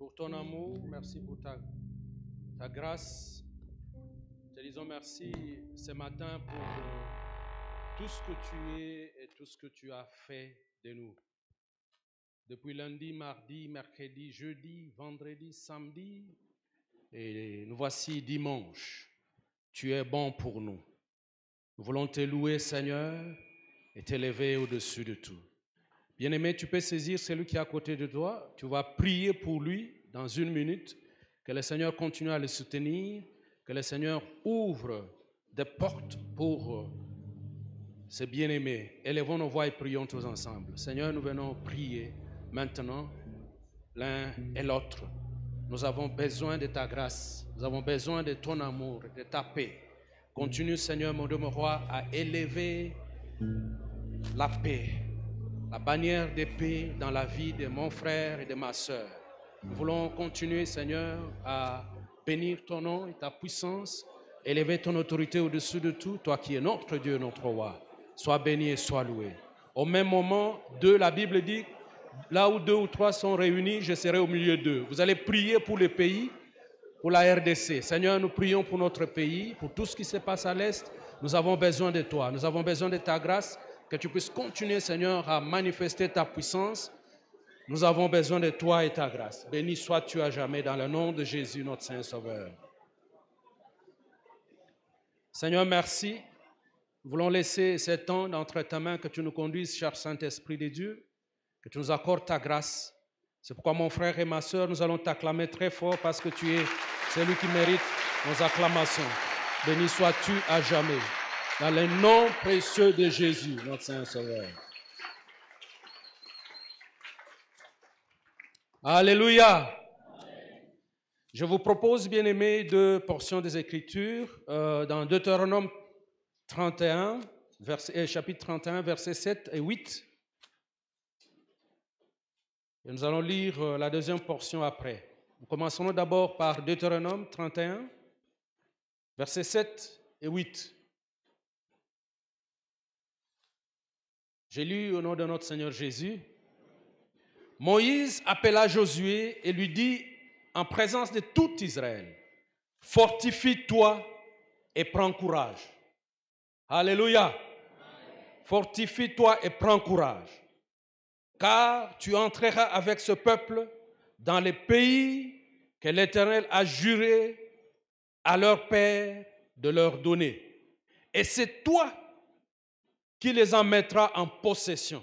pour ton amour, merci pour ta grâce. Te disons merci ce matin pour tout ce que tu es et tout ce que tu as fait de nous. Depuis lundi, mardi, mercredi, jeudi, vendredi, samedi, et nous voici dimanche. Tu es bon pour nous. Nous voulons te louer, Seigneur, et t'élever au-dessus de tout. Bien-aimé, tu peux saisir celui qui est à côté de toi. Tu vas prier pour lui dans 1 minute. Que le Seigneur continue à le soutenir. Que le Seigneur ouvre des portes pour ses bien-aimés. Élevons nos voix et prions tous ensemble. Seigneur, nous venons prier maintenant l'un et l'autre. Nous avons besoin de ta grâce. Nous avons besoin de ton amour, de ta paix. Continue, Seigneur, mon Dieu, mon roi, à élever la paix, la bannière de paix dans la vie de mon frère et de ma sœur. Nous voulons continuer, Seigneur, à bénir ton nom et ta puissance, élever ton autorité au-dessus de tout, toi qui es notre Dieu, notre roi. Sois béni et sois loué. Au même moment, la Bible dit, là où 2 ou 3 sont réunis, je serai au milieu d'eux. Vous allez prier pour le pays, pour la RDC. Seigneur, nous prions pour notre pays, pour tout ce qui se passe à l'Est. Nous avons besoin de toi, nous avons besoin de ta grâce, que tu puisses continuer, Seigneur, à manifester ta puissance. Nous avons besoin de toi et ta grâce. Béni sois-tu à jamais dans le nom de Jésus, notre Saint-Sauveur. Seigneur, merci. Nous voulons laisser ce temps entre ta main, que tu nous conduises, cher Saint-Esprit de Dieu, que tu nous accordes ta grâce. C'est pourquoi, mon frère et ma sœur, nous allons t'acclamer très fort parce que tu es celui qui mérite nos acclamations. Béni sois-tu à jamais. Dans le nom précieux de Jésus, notre Saint-Sauveur. Alléluia. Je vous propose, bien-aimés, 2 portions des Écritures dans Deutéronome 31, chapitre 31, versets 7 et 8. Et nous allons lire la deuxième portion après. Nous commencerons d'abord par Deutéronome 31, versets 7 et 8. J'ai lu au nom de notre Seigneur Jésus. Moïse appela Josué et lui dit en présence de tout Israël, fortifie-toi et prends courage. Alléluia. Fortifie-toi et prends courage, car tu entreras avec ce peuple dans les pays que l'Éternel a juré à leur père de leur donner. Et c'est toi qui les en mettras en possession.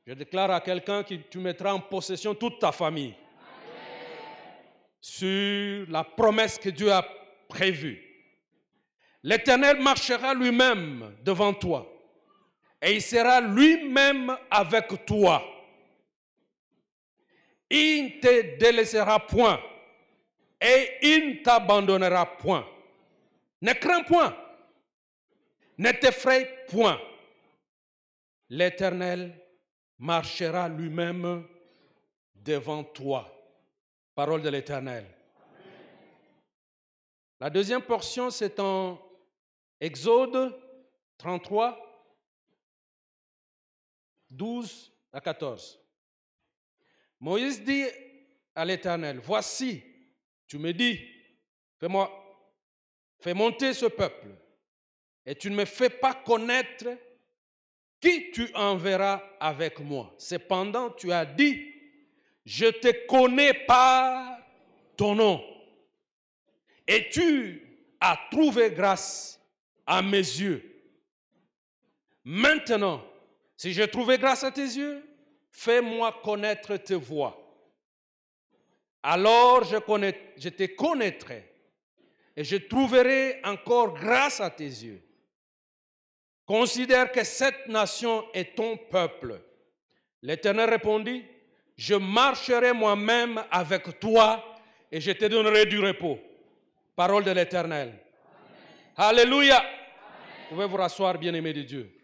Je déclare à quelqu'un que tu mettras en possession toute ta famille. Sur la promesse que Dieu a prévue. L'Éternel marchera lui-même devant toi et il sera lui-même avec toi. Il ne te délaissera point et il ne t'abandonnera point. Ne crains point, ne t'effraie point. L'Éternel marchera lui-même devant toi. Parole de l'Éternel. La deuxième portion, c'est en Exode 33, 12 à 14. Moïse dit à l'Éternel, voici, tu me dis, fais monter ce peuple, et tu ne me fais pas connaître qui tu enverras avec moi. Cependant, tu as dit, je te connais par ton nom. Et tu as trouvé grâce à mes yeux. Maintenant, si j'ai trouvé grâce à tes yeux, fais-moi connaître tes voies. Alors je te connaîtrai et je trouverai encore grâce à tes yeux. Considère que cette nation est ton peuple. L'Éternel répondit, je marcherai moi-même avec toi et je te donnerai du repos. Parole de l'Éternel. Amen. Alléluia. Amen. Vous pouvez vous rasseoir, bien-aimés de Dieu.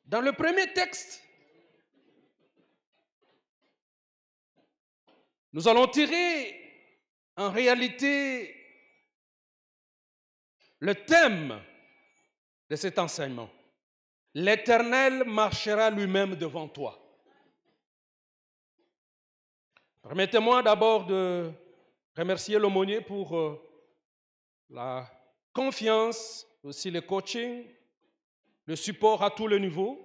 Dans le premier texte, nous allons tirer en réalité le thème de cet enseignement. L'Éternel marchera lui-même devant toi. Permettez-moi d'abord de remercier l'aumônier pour la confiance, aussi le coaching, le support à tous les niveaux,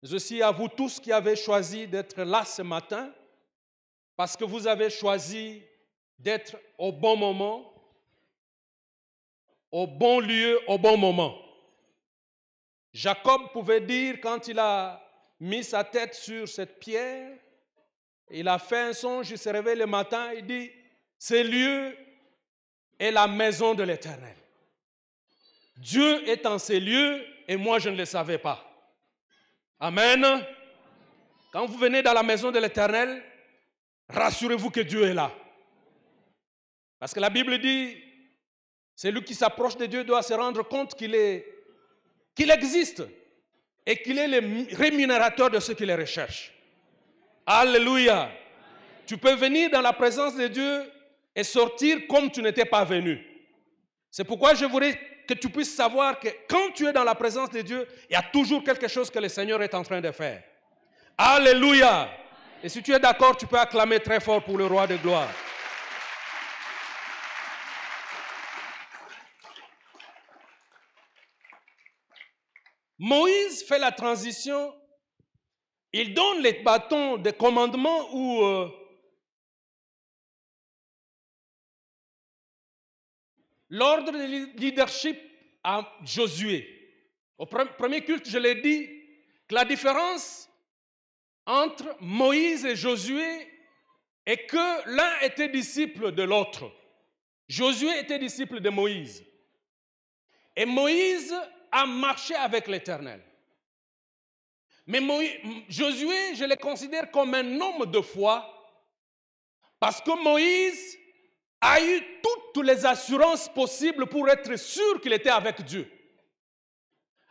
mais aussi à vous tous qui avez choisi d'être là ce matin, parce que vous avez choisi d'être au bon moment, au bon lieu, au bon moment. Jacob pouvait dire, quand il a mis sa tête sur cette pierre, il a fait un songe, il s'est réveillé le matin, il dit, ce lieu est la maison de l'Éternel. Dieu est en ces lieux et moi je ne le savais pas. Amen. Quand vous venez dans la maison de l'Éternel, rassurez-vous que Dieu est là. Parce que la Bible dit, celui qui s'approche de Dieu doit se rendre compte qu'il existe et qu'il est le rémunérateur de ceux qui le recherchent. Alléluia. Tu peux venir dans la présence de Dieu et sortir comme tu n'étais pas venu. C'est pourquoi je voudrais que tu puisses savoir que quand tu es dans la présence de Dieu, il y a toujours quelque chose que le Seigneur est en train de faire. Alléluia. Et si tu es d'accord, tu peux acclamer très fort pour le roi de gloire. Moïse fait la transition, il donne les bâtons de commandement ou l'ordre de leadership à Josué. Au premier culte, je l'ai dit, que la différence entre Moïse et Josué est que l'un était disciple de l'autre. Josué était disciple de Moïse. Et Moïse a marché avec l'Éternel. Mais Josué, je le considère comme un homme de foi parce que Moïse a eu toutes les assurances possibles pour être sûr qu'il était avec Dieu.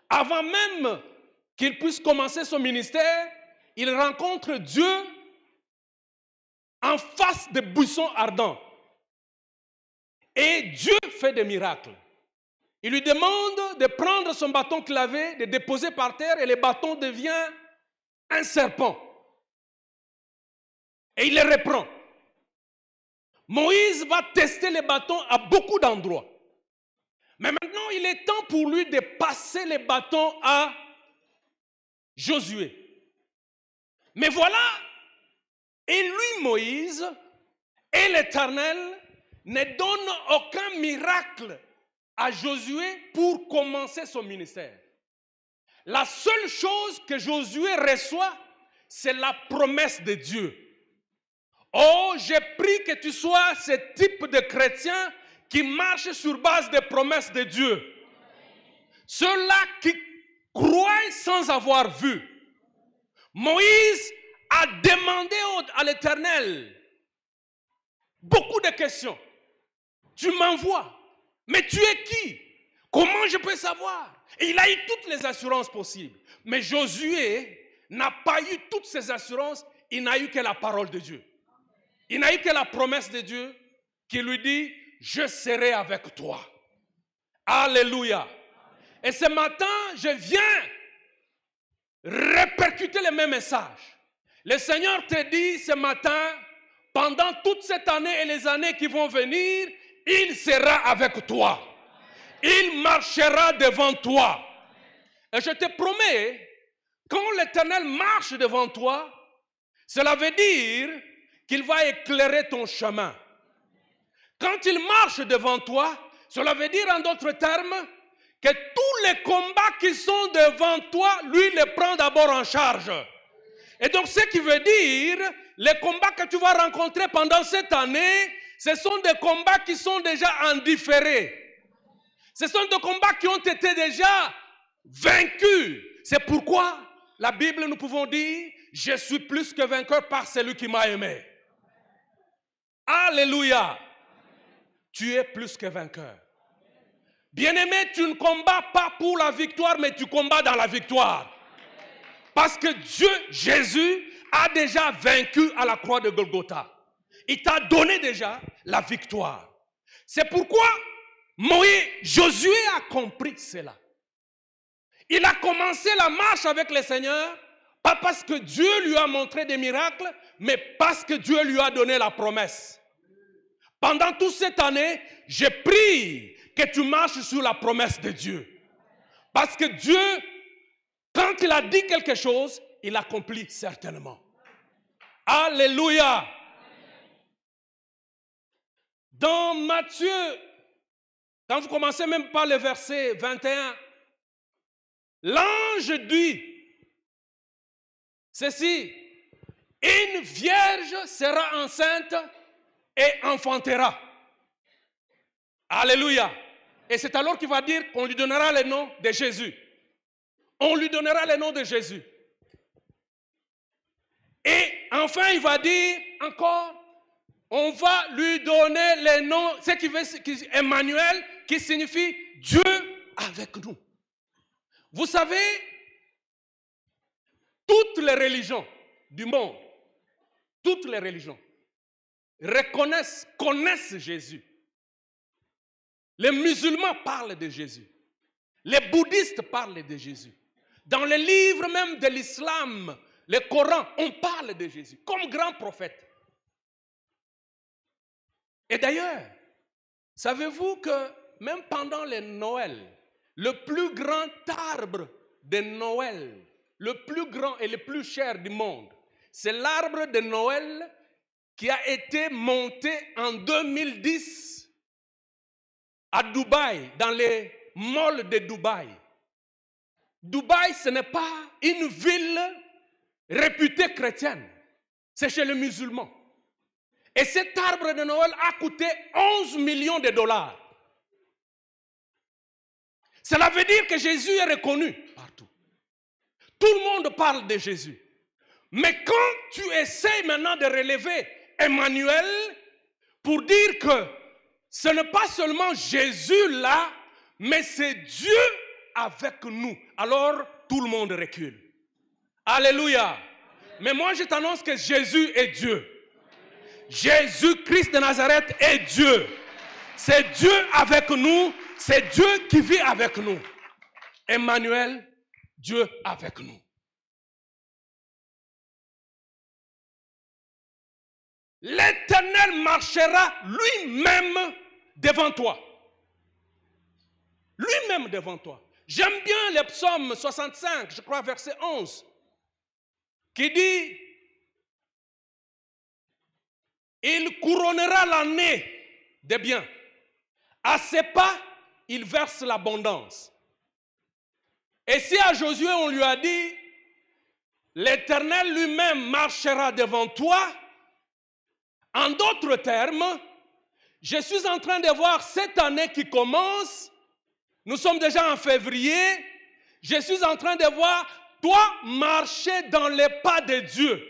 Avant même qu'il puisse commencer son ministère, il rencontre Dieu en face des buissons ardents. Et Dieu fait des miracles. Il lui demande de prendre son bâton qu'il avait, de déposer par terre, et le bâton devient un serpent. Et il le reprend. Moïse va tester les bâtons à beaucoup d'endroits. Mais maintenant, il est temps pour lui de passer les bâtons à Josué. Mais voilà, et lui, Moïse, et l'Éternel ne donnent aucun miracle à Josué pour commencer son ministère. La seule chose que Josué reçoit, c'est la promesse de Dieu. Oh, j'ai pris que tu sois ce type de chrétien qui marche sur base des promesses de Dieu. Ceux-là qui croient sans avoir vu. Moïse a demandé à l'Éternel beaucoup de questions. Tu m'envoies, mais tu es qui? Comment je peux savoir? Et il a eu toutes les assurances possibles. Mais Josué n'a pas eu toutes ces assurances, il n'a eu que la parole de Dieu. Il n'a eu que la promesse de Dieu qui lui dit, je serai avec toi. Alléluia. Et ce matin, je viens répercuter le même message. Le Seigneur te dit ce matin, pendant toute cette année et les années qui vont venir, il sera avec toi. Il marchera devant toi. Et je te promets, quand l'Éternel marche devant toi, cela veut dire qu'il va éclairer ton chemin. Quand il marche devant toi, cela veut dire en d'autres termes que tous les combats qui sont devant toi, lui les prend d'abord en charge. Et donc ce qui veut dire, les combats que tu vas rencontrer pendant cette année, ce sont des combats qui sont déjà en différé. Ce sont des combats qui ont été déjà vaincus. C'est pourquoi la Bible, nous pouvons dire, je suis plus que vainqueur par celui qui m'a aimé. Alléluia. Tu es plus que vainqueur. Bien-aimé, tu ne combats pas pour la victoire, mais tu combats dans la victoire. Parce que Dieu, Jésus, a déjà vaincu à la croix de Golgotha. Il t'a donné déjà la victoire. C'est pourquoi Josué a compris cela. Il a commencé la marche avec le Seigneur, pas parce que Dieu lui a montré des miracles, mais parce que Dieu lui a donné la promesse. Pendant toute cette année, j'ai prié que tu marches sur la promesse de Dieu. Parce que Dieu, quand il a dit quelque chose, il accomplit certainement. Alléluia. Dans Matthieu, quand vous commencez même par le verset 21, l'ange dit ceci: une vierge sera enceinte et enfantera. Alléluia. Et c'est alors qu'il va dire qu'on lui donnera le nom de Jésus. On lui donnera le nom de Jésus. Et enfin, il va dire encore, on va lui donner le nom, ce qui veut Emmanuel, qui signifie Dieu avec nous. Vous savez, toutes les religions du monde, toutes les religions connaissent Jésus. Les musulmans parlent de Jésus. Les bouddhistes parlent de Jésus. Dans les livres même de l'islam, le Coran, on parle de Jésus comme grand prophète. Et d'ailleurs, savez-vous que même pendant les Noël, le plus grand arbre de Noël, le plus grand et le plus cher du monde, c'est l'arbre de Noël qui a été monté en 2010 à Dubaï, dans les malls de Dubaï. Dubaï, ce n'est pas une ville réputée chrétienne, c'est chez les musulmans. Et cet arbre de Noël a coûté 11 millions de dollars. Cela veut dire que Jésus est reconnu partout. Tout le monde parle de Jésus. Mais quand tu essaies maintenant de relever Emmanuel pour dire que ce n'est pas seulement Jésus là, mais c'est Dieu avec nous, alors tout le monde recule. Alléluia. Mais moi je t'annonce que Jésus est Dieu. Jésus-Christ de Nazareth est Dieu. C'est Dieu avec nous, c'est Dieu qui vit avec nous. Emmanuel, Dieu avec nous. L'Éternel marchera lui-même devant toi. Lui-même devant toi. J'aime bien le psaume 65, je crois verset 11, qui dit: il couronnera l'année de biens. À ses pas, il verse l'abondance. Et si à Josué on lui a dit: l'Éternel lui-même marchera devant toi, en d'autres termes, je suis en train de voir cette année qui commence, nous sommes déjà en février, je suis en train de voir toi marcher dans les pas de Dieu.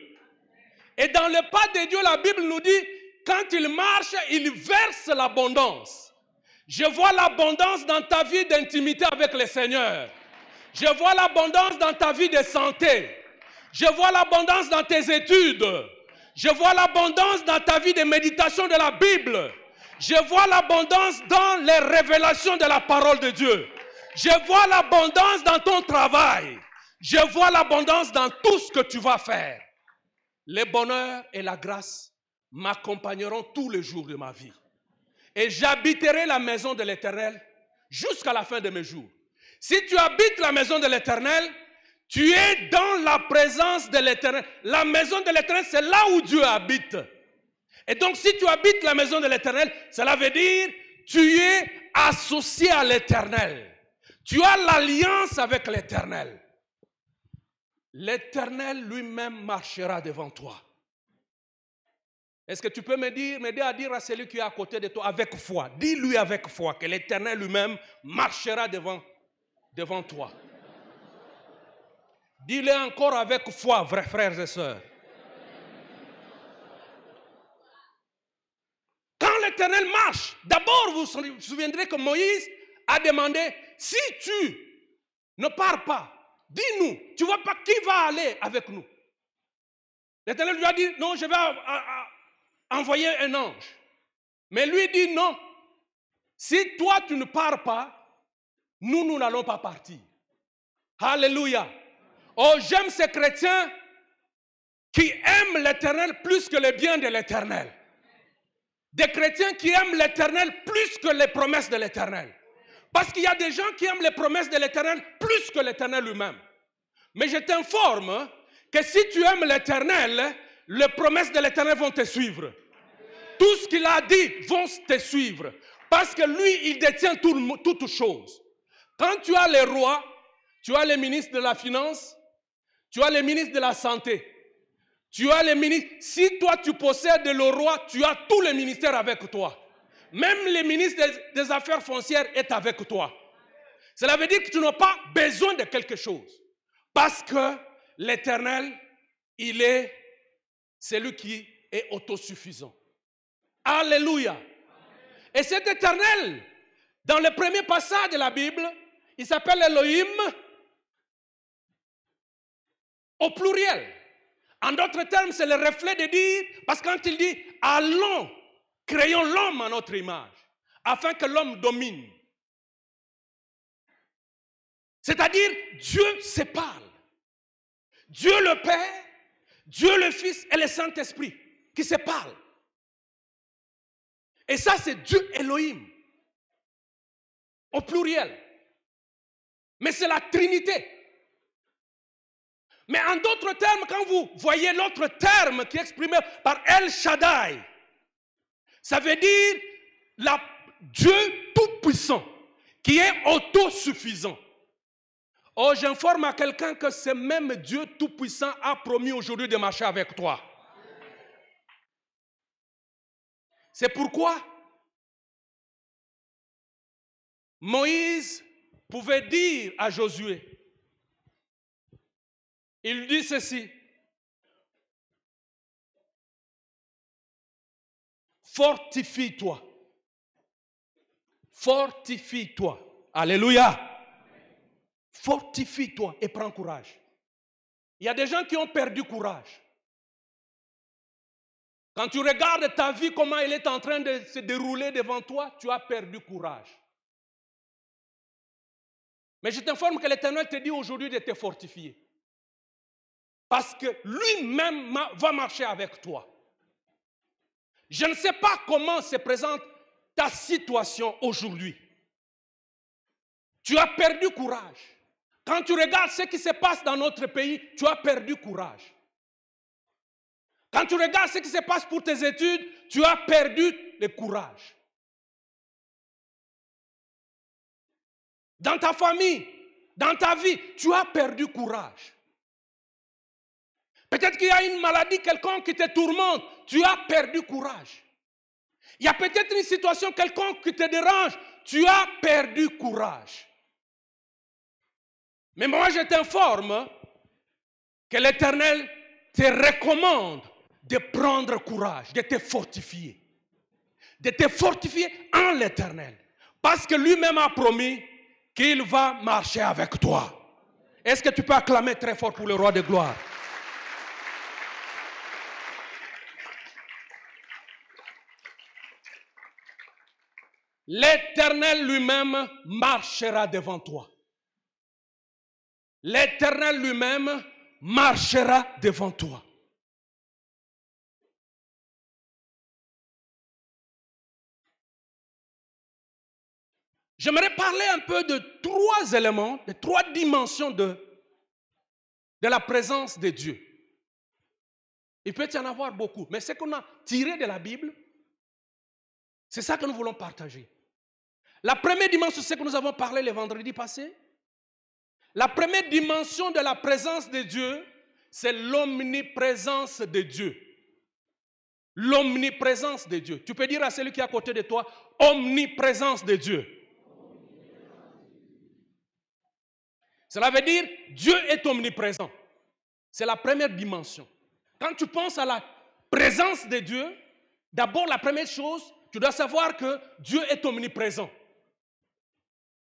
Et dans les pas de Dieu, la Bible nous dit, quand il marche, il verse l'abondance. Je vois l'abondance dans ta vie d'intimité avec le Seigneur. Je vois l'abondance dans ta vie de santé. Je vois l'abondance dans tes études. Je vois l'abondance dans ta vie de méditation de la Bible. Je vois l'abondance dans les révélations de la parole de Dieu. Je vois l'abondance dans ton travail. Je vois l'abondance dans tout ce que tu vas faire. Le bonheur et la grâce m'accompagneront tous les jours de ma vie. Et j'habiterai la maison de l'Éternel jusqu'à la fin de mes jours. Si tu habites la maison de l'Éternel, tu es dans la présence de l'Éternel. La maison de l'Éternel, c'est là où Dieu habite. Et donc, si tu habites la maison de l'Éternel, cela veut dire tu es associé à l'Éternel. Tu as l'alliance avec l'Éternel. L'Éternel lui-même marchera devant toi. Est-ce que tu peux m'aider à dire à celui qui est à côté de toi avec foi? Dis-lui avec foi que l'Éternel lui-même marchera devant toi. Dis-le encore avec foi, vrais frères et sœurs. Quand l'Éternel marche, d'abord vous vous souviendrez que Moïse a demandé, si tu ne pars pas, dis-nous, tu ne vois pas qui va aller avec nous? L'Éternel lui a dit, non, je vais envoyer un ange. Mais lui dit, non, si toi tu ne pars pas, nous n'allons pas partir. Alléluia. Oh, j'aime ces chrétiens qui aiment l'Éternel plus que les biens de l'Éternel. Des chrétiens qui aiment l'Éternel plus que les promesses de l'Éternel. Parce qu'il y a des gens qui aiment les promesses de l'Éternel plus que l'Éternel lui-même. Mais je t'informe que si tu aimes l'Éternel, les promesses de l'Éternel vont te suivre. Tout ce qu'il a dit vont te suivre. Parce que lui, il détient toutes choses. Quand tu as les rois, tu as les ministres de la finance, tu as les ministres de la santé, tu as les ministres. Si toi tu possèdes le roi, tu as tous les ministères avec toi. Même les ministres des affaires foncières est avec toi. Cela veut dire que tu n'as pas besoin de quelque chose. Parce que l'Éternel, il est celui qui est autosuffisant. Alléluia. Et cet Éternel, dans le premier passage de la Bible, il s'appelle Elohim au pluriel. En d'autres termes, c'est le reflet de dire, parce que quand il dit, allons, créons l'homme à notre image, afin que l'homme domine. C'est-à-dire, Dieu se parle. Dieu le Père, Dieu le Fils et le Saint-Esprit qui se parlent. Et ça, c'est Dieu Elohim, au pluriel. Mais c'est la Trinité. Mais en d'autres termes, quand vous voyez l'autre terme qui est exprimé par El Shaddai, ça veut dire Dieu tout-puissant, qui est autosuffisant. Oh, j'informe à quelqu'un que ce même Dieu tout-puissant a promis aujourd'hui de marcher avec toi. C'est pourquoi Moïse pouvait dire à Josué, il dit ceci: fortifie-toi. Fortifie-toi. Alléluia. Fortifie-toi et prends courage. Il y a des gens qui ont perdu courage. Quand tu regardes ta vie, comment elle est en train de se dérouler devant toi, tu as perdu courage. Mais je t'informe que l'Éternel te dit aujourd'hui de te fortifier. Parce que lui-même va marcher avec toi. Je ne sais pas comment se présente ta situation aujourd'hui. Tu as perdu courage. Quand tu regardes ce qui se passe dans notre pays, tu as perdu courage. Quand tu regardes ce qui se passe pour tes études, tu as perdu le courage. Dans ta famille, dans ta vie, tu as perdu courage. Peut-être qu'il y a une maladie quelconque qui te tourmente, tu as perdu courage. Il y a peut-être une situation quelconque qui te dérange, tu as perdu courage. Mais moi, je t'informe que l'Éternel te recommande de prendre courage, de te fortifier. De te fortifier en l'Éternel. Parce que lui-même a promis qu'il va marcher avec toi. Est-ce que tu peux acclamer très fort pour le roi de gloire? L'Éternel lui-même marchera devant toi. L'Éternel lui-même marchera devant toi. J'aimerais parler un peu de trois éléments, de trois dimensions de la présence de Dieu. Il peut y en avoir beaucoup, mais ce qu'on a tiré de la Bible, c'est ça que nous voulons partager. La première dimension, c'est ce que nous avons parlé le vendredi passé. La première dimension de la présence de Dieu, c'est l'omniprésence de Dieu. L'omniprésence de Dieu. Tu peux dire à celui qui est à côté de toi, omniprésence de Dieu. Cela veut dire Dieu est omniprésent. C'est la première dimension. Quand tu penses à la présence de Dieu, d'abord la première chose, tu dois savoir que Dieu est omniprésent.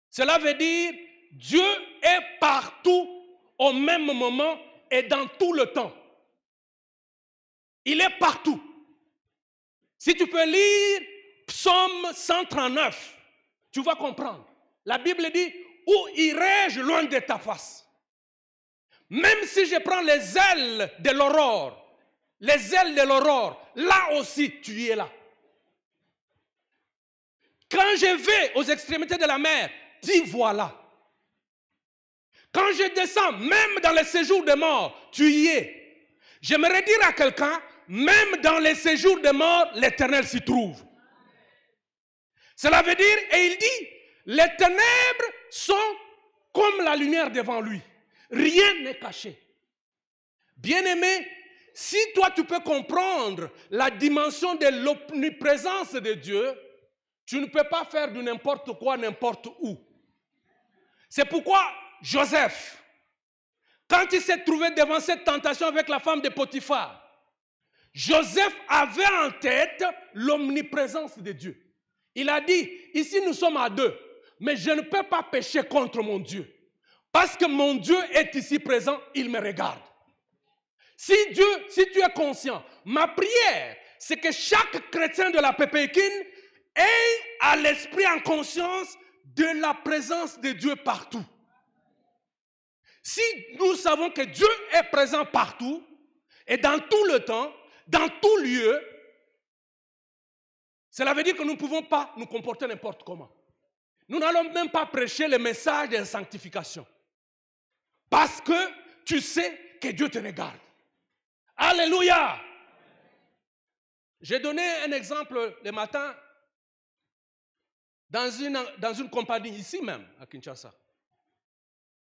Cela veut dire Dieu est partout au même moment et dans tout le temps. Il est partout. Si tu peux lire Psaume 139, tu vas comprendre. La Bible dit, où irai-je loin de ta face? Même si je prends les ailes de l'aurore, là aussi tu es là. Quand je vais aux extrémités de la mer, t'y voilà. Quand je descends, même dans les séjours de mort, tu y es. J'aimerais dire à quelqu'un, même dans les séjours de mort, l'Éternel s'y trouve. Cela veut dire, et il dit, les ténèbres sont comme la lumière devant lui. Rien n'est caché. Bien-aimé, si toi tu peux comprendre la dimension de l'omniprésence de Dieu, tu ne peux pas faire du n'importe quoi, n'importe où. C'est pourquoi Joseph, quand il s'est trouvé devant cette tentation avec la femme de Potiphar, Joseph avait en tête l'omniprésence de Dieu. Il a dit, ici nous sommes à deux, mais je ne peux pas pécher contre mon Dieu. Parce que mon Dieu est ici présent, il me regarde. Si tu es conscient, ma prière, c'est que chaque chrétien de la Pépékine ait à l'esprit en conscience de la présence de Dieu partout. Si nous savons que Dieu est présent partout, et dans tout le temps, dans tout lieu, cela veut dire que nous ne pouvons pas nous comporter n'importe comment. Nous n'allons même pas prêcher le message de sanctification. Parce que tu sais que Dieu te regarde. Alléluia! J'ai donné un exemple le matin dans une compagnie, ici même, à Kinshasa.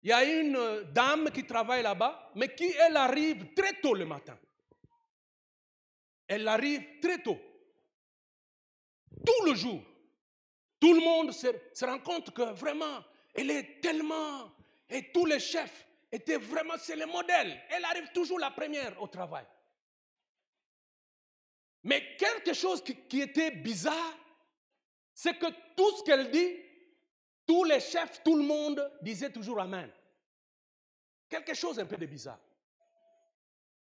Il y a une dame qui travaille là-bas, mais qui, elle, arrive très tôt le matin. Elle arrive très tôt. Tout le jour. Tout le monde se rend compte que vraiment, elle est tellement... Et tous les chefs étaient vraiment... C'est le modèle. Elle arrive toujours la première au travail. Mais quelque chose qui était bizarre, c'est que tout ce qu'elle dit, tous les chefs, tout le monde disait toujours Amen. Quelque chose un peu de bizarre.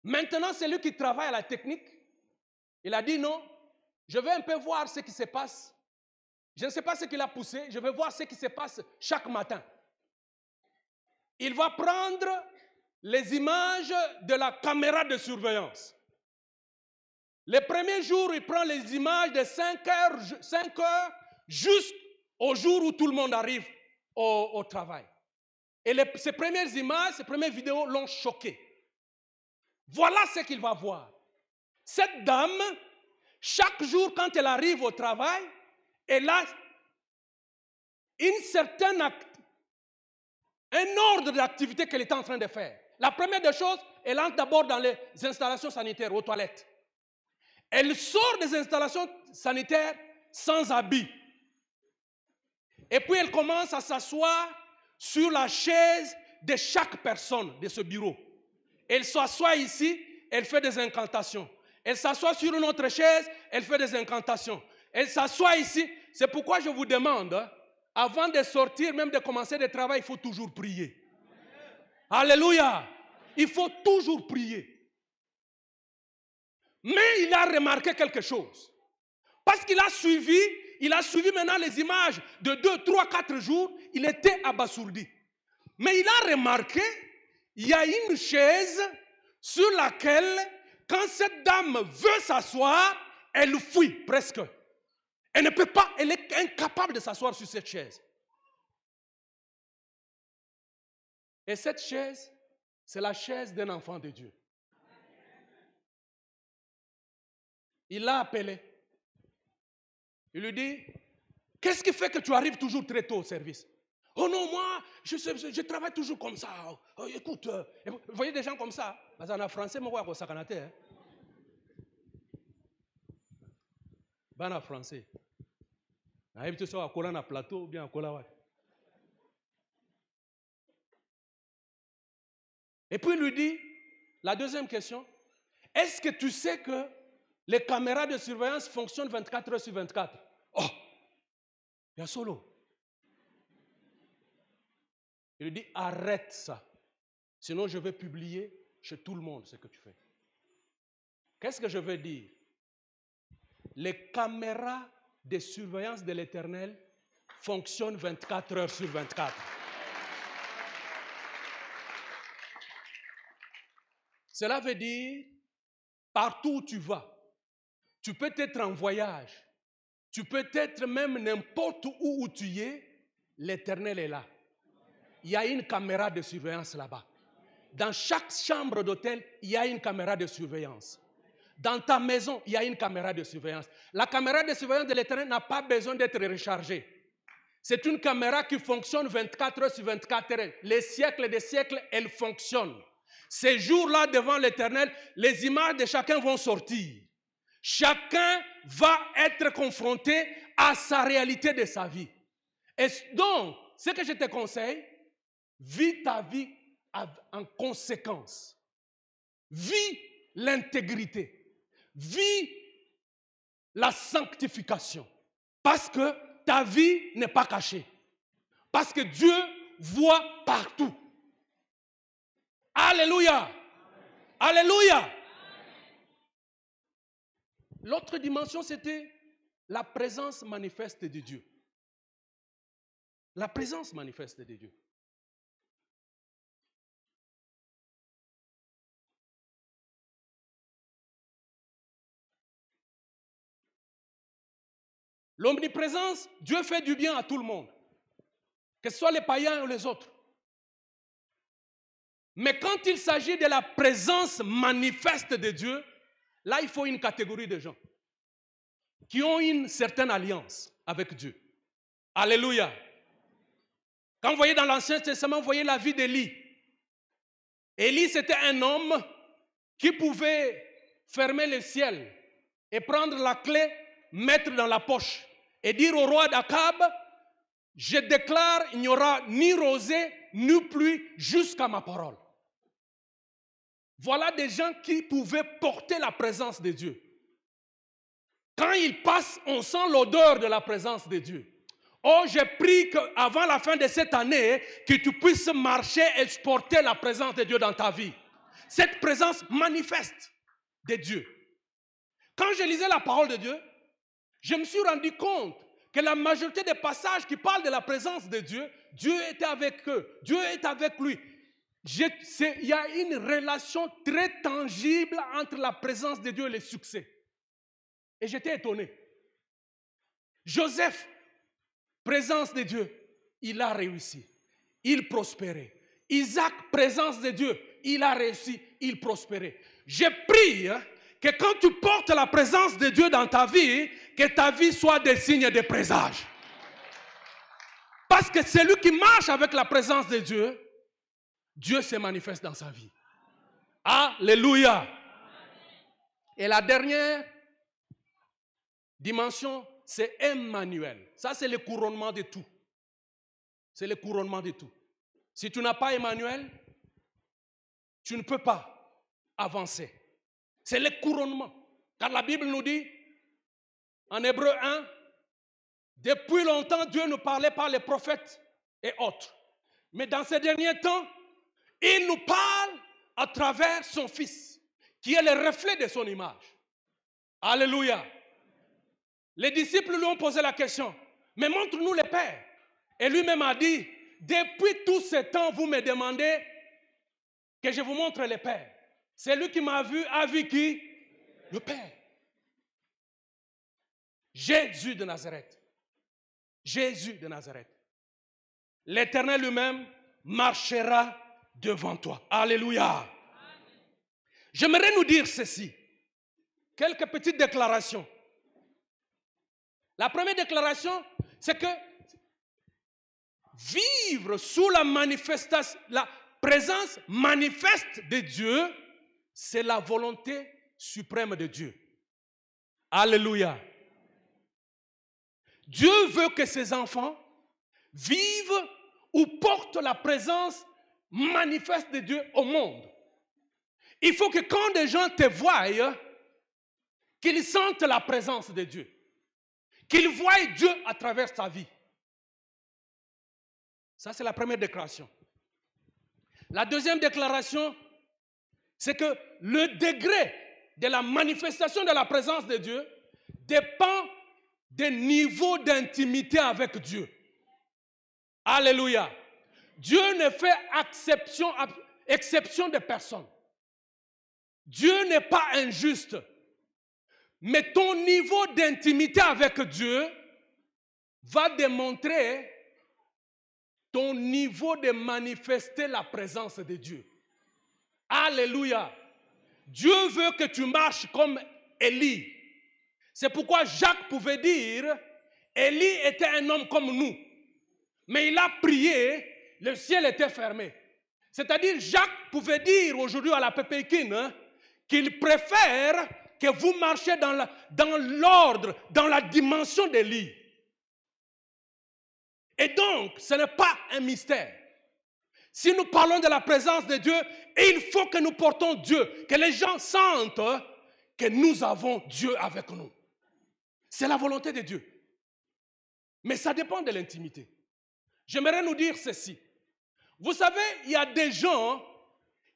Maintenant, c'est lui qui travaille à la technique. Il a dit non, je vais un peu voir ce qui se passe. Je ne sais pas ce qu'il a poussé, je vais voir ce qui se passe chaque matin. Il va prendre les images de la caméra de surveillance. Le premier jour, il prend les images de 5 heures jusqu'au jour où tout le monde arrive au travail. Et ces premières images, ces premières vidéos l'ont choqué. Voilà ce qu'il va voir. Cette dame, chaque jour quand elle arrive au travail, elle a un ordre d'activité qu'elle est en train de faire. La première des choses, elle entre d'abord dans les installations sanitaires, aux toilettes. Elle sort des installations sanitaires sans habit. Et puis elle commence à s'asseoir sur la chaise de chaque personne de ce bureau. Elle s'assoit ici, elle fait des incantations. Elle s'assoit sur une autre chaise, elle fait des incantations. Elle s'assoit ici. C'est pourquoi je vous demande, avant de sortir, même de commencer le travail, il faut toujours prier. Alléluia! Il faut toujours prier. Mais il a remarqué quelque chose. Parce qu'il a suivi maintenant les images de 2, 3, 4 jours, il était abasourdi. Mais il a remarqué, il y a une chaise sur laquelle, quand cette dame veut s'asseoir, elle fuit presque. Elle ne peut pas, elle est incapable de s'asseoir sur cette chaise. Et cette chaise, c'est la chaise d'un enfant de Dieu. Il l'a appelé. Il lui dit, qu'est-ce qui fait que tu arrives toujours très tôt au service? Oh non, moi, je travaille toujours comme ça. Oh, écoute, vous voyez des gens comme ça? Parce qu'en français, moi, je suis en ben en français. Tu sois à plateau ou bien à Kolawat. Et puis il lui dit, la deuxième question, est-ce que tu sais que les caméras de surveillance fonctionnent 24 heures sur 24? Oh, il y a solo. Il lui dit, arrête ça. Sinon, je vais publier chez tout le monde ce que tu fais. Qu'est-ce que je veux dire? Les caméras de surveillance de l'Éternel fonctionnent 24 heures sur 24. Cela veut dire, partout où tu vas, tu peux être en voyage, tu peux être même n'importe où tu es, l'Éternel est là. Il y a une caméra de surveillance là-bas. Dans chaque chambre d'hôtel, il y a une caméra de surveillance. Dans ta maison, il y a une caméra de surveillance. La caméra de surveillance de l'Éternel n'a pas besoin d'être rechargée. C'est une caméra qui fonctionne 24 heures sur 24 heures. Les siècles des siècles, elle fonctionne. Ces jours-là, devant l'Éternel, les images de chacun vont sortir. Chacun va être confronté à sa réalité de sa vie. Et donc, ce que je te conseille, vis ta vie en conséquence. Vis l'intégrité. Vis la sanctification. Parce que ta vie n'est pas cachée. Parce que Dieu voit partout. Alléluia. Alléluia. L'autre dimension, c'était la présence manifeste de Dieu. La présence manifeste de Dieu. L'omniprésence, Dieu fait du bien à tout le monde, que ce soit les païens ou les autres. Mais quand il s'agit de la présence manifeste de Dieu, là, il faut une catégorie de gens qui ont une certaine alliance avec Dieu. Alléluia. Quand vous voyez dans l'Ancien Testament, vous voyez la vie d'Élie. Élie, c'était un homme qui pouvait fermer le ciel et prendre la clé, mettre dans la poche et dire au roi d'Akab, je déclare, il n'y aura ni rosée ni pluie jusqu'à ma parole. Voilà des gens qui pouvaient porter la présence de Dieu. Quand ils passent, on sent l'odeur de la présence de Dieu. Oh, j'ai prie qu'avant la fin de cette année, que tu puisses marcher et porter la présence de Dieu dans ta vie. Cette présence manifeste de Dieu. Quand je lisais la parole de Dieu, je me suis rendu compte que la majorité des passages qui parlent de la présence de Dieu, Dieu était avec eux, Dieu est avec lui. Il y a une relation très tangible entre la présence de Dieu et le succès. Et j'étais étonné. Joseph, présence de Dieu, il a réussi, il prospérait. Isaac, présence de Dieu, il a réussi, il prospérait. Je prie que quand tu portes la présence de Dieu dans ta vie, que ta vie soit des signes de présage. Parce que celui qui marche avec la présence de Dieu, Dieu se manifeste dans sa vie. Alléluia. Et la dernière dimension, c'est Emmanuel. Ça, c'est le couronnement de tout. C'est le couronnement de tout. Si tu n'as pas Emmanuel, tu ne peux pas avancer. C'est le couronnement. Car la Bible nous dit, en Hébreu 1, depuis longtemps, Dieu nous parlait par les prophètes et autres. Mais dans ces derniers temps, il nous parle à travers son Fils, qui est le reflet de son image. Alléluia. Les disciples lui ont posé la question, mais montre-nous le Père. Et lui-même a dit, depuis tout ce temps, vous me demandez que je vous montre le Père. Celui qui m'a vu a vu qui? Le Père. Jésus de Nazareth. Jésus de Nazareth. L'Éternel lui-même marchera devant toi. Alléluia. J'aimerais nous dire ceci. Quelques petites déclarations. La première déclaration, c'est que vivre sous la manifestation, la présence manifeste de Dieu, c'est la volonté suprême de Dieu. Alléluia. Dieu veut que ses enfants vivent ou portent la présence manifeste de Dieu au monde. Il faut que quand des gens te voient, qu'ils sentent la présence de Dieu. Qu'ils voient Dieu à travers ta vie. Ça, c'est la première déclaration. La deuxième déclaration, c'est que le degré de la manifestation de la présence de Dieu dépend des niveaux d'intimité avec Dieu. Alléluia. Dieu ne fait exception de personne. Dieu n'est pas injuste. Mais ton niveau d'intimité avec Dieu va démontrer ton niveau de manifester la présence de Dieu. Alléluia. Dieu veut que tu marches comme Élie. C'est pourquoi Jacques pouvait dire, Élie était un homme comme nous. Mais il a prié, le ciel était fermé. C'est-à-dire, Jacques pouvait dire aujourd'hui à la Pépékine qu'il préfère que vous marchiez dans l'ordre, dans la dimension d'Élie. Et donc, ce n'est pas un mystère. Si nous parlons de la présence de Dieu, il faut que nous portons Dieu, que les gens sentent que nous avons Dieu avec nous. C'est la volonté de Dieu. Mais ça dépend de l'intimité. J'aimerais nous dire ceci. Vous savez, il y a des gens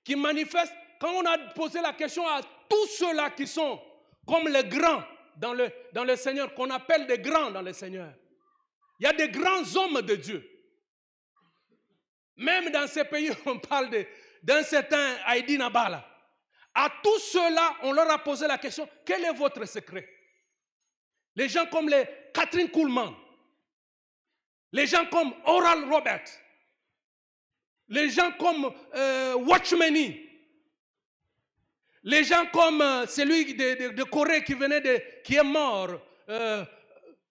qui manifestent, quand on a posé la question à tous ceux-là qui sont comme les grands dans le Seigneur, qu'on appelle des grands dans le Seigneur. Il y a des grands hommes de Dieu. Même dans ces pays, on parle d'un certain Heidi Nabala. À tous ceux-là, on leur a posé la question, quel est votre secret? Les gens comme les Catherine Kuhlman, les gens comme Oral Roberts, les gens comme Watchmeni, les gens comme celui de Corée qui est mort,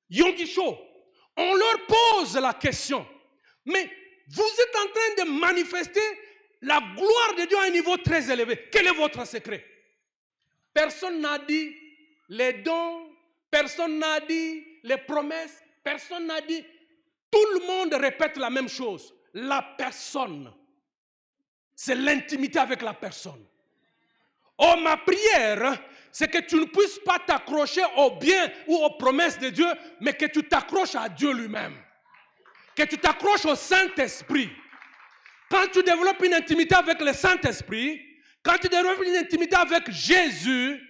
Yonggi Cho. On leur pose la question, mais vous êtes en train de manifester la gloire de Dieu à un niveau très élevé. Quel est votre secret? Personne n'a dit les dons, personne n'a dit les promesses, personne n'a dit. Tout le monde répète la même chose. La personne. C'est l'intimité avec la personne. Oh, ma prière, c'est que tu ne puisses pas t'accrocher aux biens ou aux promesses de Dieu, mais que tu t'accroches à Dieu lui-même. Que tu t'accroches au Saint-Esprit. Quand tu développes une intimité avec le Saint-Esprit, quand tu développes une intimité avec Jésus,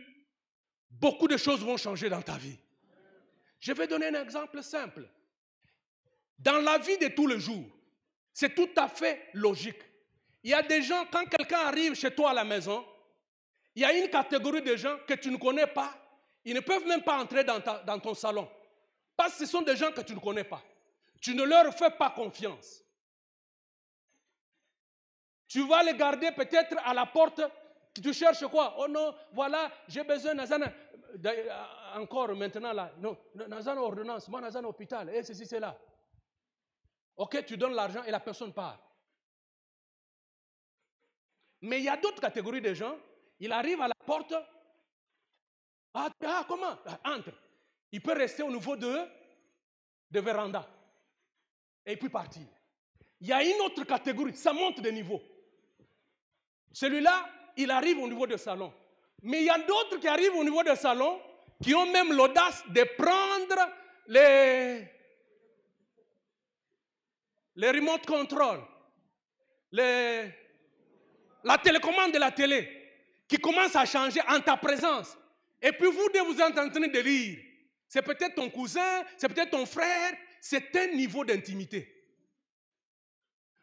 beaucoup de choses vont changer dans ta vie. Je vais donner un exemple simple. Dans la vie de tous les jours, c'est tout à fait logique. Il y a des gens, quand quelqu'un arrive chez toi à la maison, il y a une catégorie de gens que tu ne connais pas. Ils ne peuvent même pas entrer dans ton salon. Parce que ce sont des gens que tu ne connais pas. Tu ne leur fais pas confiance. Tu vas les garder peut-être à la porte. Tu cherches quoi? Oh non, voilà, j'ai besoin encore maintenant là. Non, dans une ordonnance, moi dans un hôpital, et ceci, c'est là. Ok, tu donnes l'argent et la personne part. Mais il y a d'autres catégories de gens. Il arrive à la porte. Ah comment? Entre. Il peut rester au niveau de véranda. Et puis partir. Il y a une autre catégorie. Ça monte de niveau. Celui-là, il arrive au niveau du salon. Mais il y a d'autres qui arrivent au niveau du salon qui ont même l'audace de prendre les remote control, la télécommande de la télé, qui commence à changer en ta présence. Et puis vous deux, vous êtes en train de lire. C'est peut-être ton cousin, c'est peut-être ton frère. C'est un niveau d'intimité.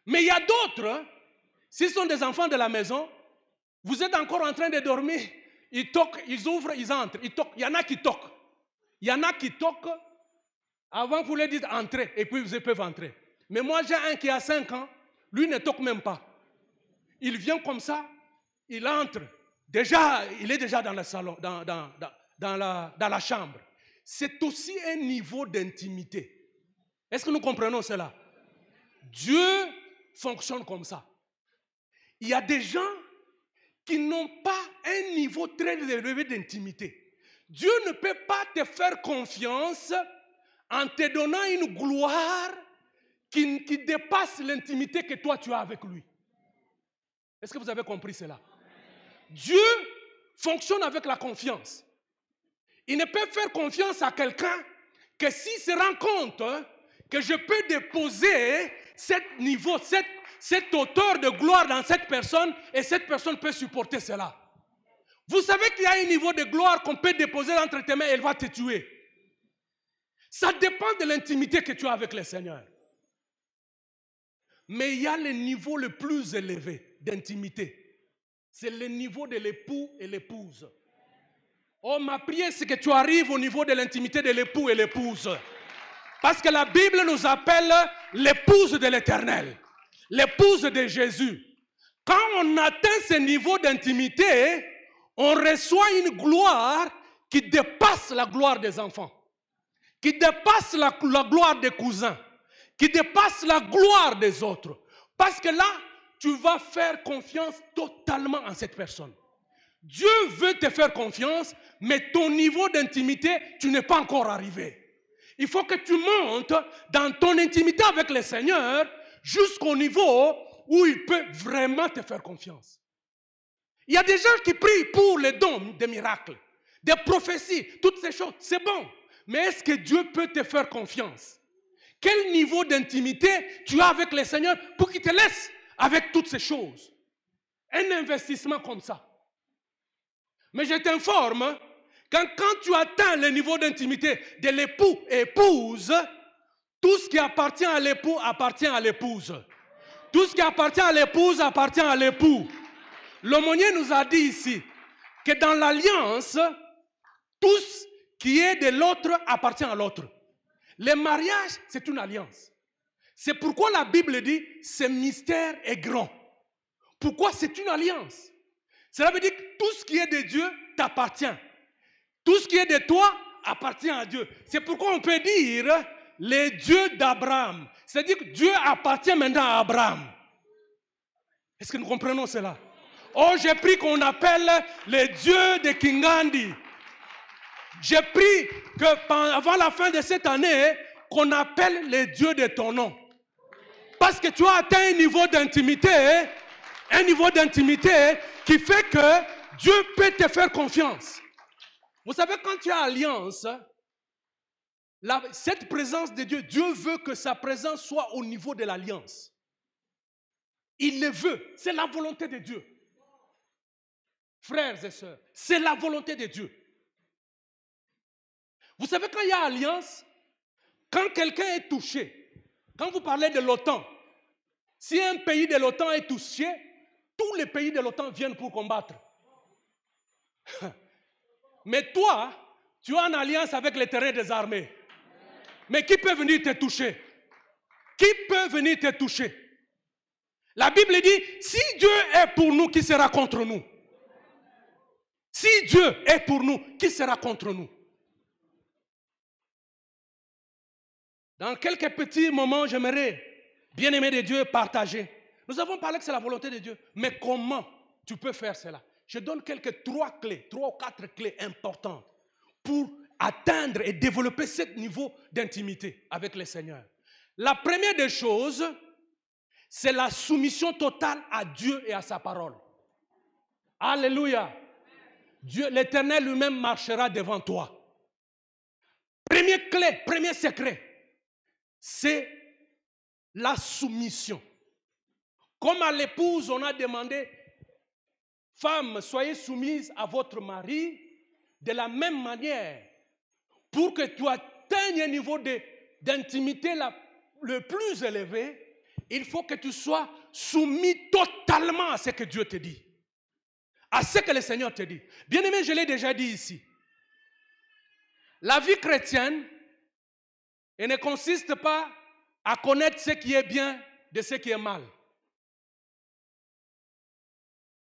Mais il y a d'autres, s'ils sont des enfants de la maison, vous êtes encore en train de dormir, ils toquent, ils ouvrent, ils entrent, ils toquent. Il y en a qui toquent. Il y en a qui toquent avant que vous leur dites entrez, et puis vous peuvent entrer. Mais moi, j'ai un qui a 5 ans, lui ne toque même pas. Il vient comme ça, il entre. Déjà, il est déjà dans le salon, dans la chambre. C'est aussi un niveau d'intimité. Est-ce que nous comprenons cela? Dieu fonctionne comme ça. Il y a des gens qui n'ont pas un niveau très élevé d'intimité. Dieu ne peut pas te faire confiance en te donnant une gloire qui dépasse l'intimité que toi tu as avec lui. Est-ce que vous avez compris cela? Dieu fonctionne avec la confiance. Il ne peut faire confiance à quelqu'un que s'il se rend compte que je peux déposer cet niveau, cette hauteur de gloire dans cette personne et cette personne peut supporter cela. Vous savez qu'il y a un niveau de gloire qu'on peut déposer entre tes mains et elle va te tuer. Ça dépend de l'intimité que tu as avec le Seigneur. Mais il y a le niveau le plus élevé d'intimité. c'est le niveau de l'époux et l'épouse. Oh, ma prière, c'est que tu arrives au niveau de l'intimité de l'époux et l'épouse. Parce que la Bible nous appelle l'épouse de l'Éternel, l'épouse de Jésus. Quand on atteint ce niveau d'intimité, on reçoit une gloire qui dépasse la gloire des enfants, qui dépasse la gloire des cousins, qui dépasse la gloire des autres. Parce que là, tu vas faire confiance totalement en cette personne. Dieu veut te faire confiance, mais ton niveau d'intimité, tu n'es pas encore arrivé. Il faut que tu montes dans ton intimité avec le Seigneur jusqu'au niveau où il peut vraiment te faire confiance. Il y a des gens qui prient pour les dons des miracles, des prophéties, toutes ces choses, c'est bon. Mais est-ce que Dieu peut te faire confiance? Quel niveau d'intimité tu as avec le Seigneur pour qu'il te laisse avec toutes ces choses? Un investissement comme ça. Mais je t'informe, quand tu atteins le niveau d'intimité de l'époux et épouse, tout ce qui appartient à l'époux appartient à l'épouse. Tout ce qui appartient à l'épouse appartient à l'époux. L'aumônier nous a dit ici que dans l'alliance, tout ce qui est de l'autre appartient à l'autre. Le mariage, c'est une alliance. C'est pourquoi la Bible dit, ce mystère est grand. Pourquoi c'est une alliance? Cela veut dire que tout ce qui est de Dieu t'appartient. Tout ce qui est de toi appartient à Dieu. C'est pourquoi on peut dire le Dieu d'Abraham. C'est-à-dire que Dieu appartient maintenant à Abraham. Est-ce que nous comprenons cela? Oh, j'ai pris qu'on appelle le Dieu de Kingandi. J'ai pris qu'avant la fin de cette année, qu'on appelle le Dieu de ton nom. Parce que tu as atteint un niveau d'intimité qui fait que Dieu peut te faire confiance. Vous savez, quand tu as alliance, cette présence de Dieu, Dieu veut que sa présence soit au niveau de l'alliance. Il le veut. C'est la volonté de Dieu. Frères et sœurs, c'est la volonté de Dieu. Vous savez, quand il y a alliance, quand quelqu'un est touché, quand vous parlez de l'OTAN, si un pays de l'OTAN est touché, tous les pays de l'OTAN viennent pour combattre. Mais toi, tu as une alliance avec les terrains des armées. Mais qui peut venir te toucher? Qui peut venir te toucher? La Bible dit, si Dieu est pour nous, qui sera contre nous? Si Dieu est pour nous, qui sera contre nous? Dans quelques petits moments, j'aimerais, bien-aimé de Dieu, partager. Nous avons parlé que c'est la volonté de Dieu. Mais comment tu peux faire cela? Je donne trois ou quatre clés importantes pour atteindre et développer ce niveau d'intimité avec le Seigneur. La première des choses, c'est la soumission totale à Dieu et à sa parole. Alléluia. Dieu, l'Éternel lui-même marchera devant toi. Première clé, premier secret, c'est la soumission. Comme à l'épouse, on a demandé, femmes, soyez soumises à votre mari de la même manière. Pour que tu atteignes un niveau d'intimité le plus élevé, il faut que tu sois soumis totalement à ce que Dieu te dit. À ce que le Seigneur te dit. Bien-aimé, je l'ai déjà dit ici. La vie chrétienne, elle ne consiste pas à connaître ce qui est bien de ce qui est mal.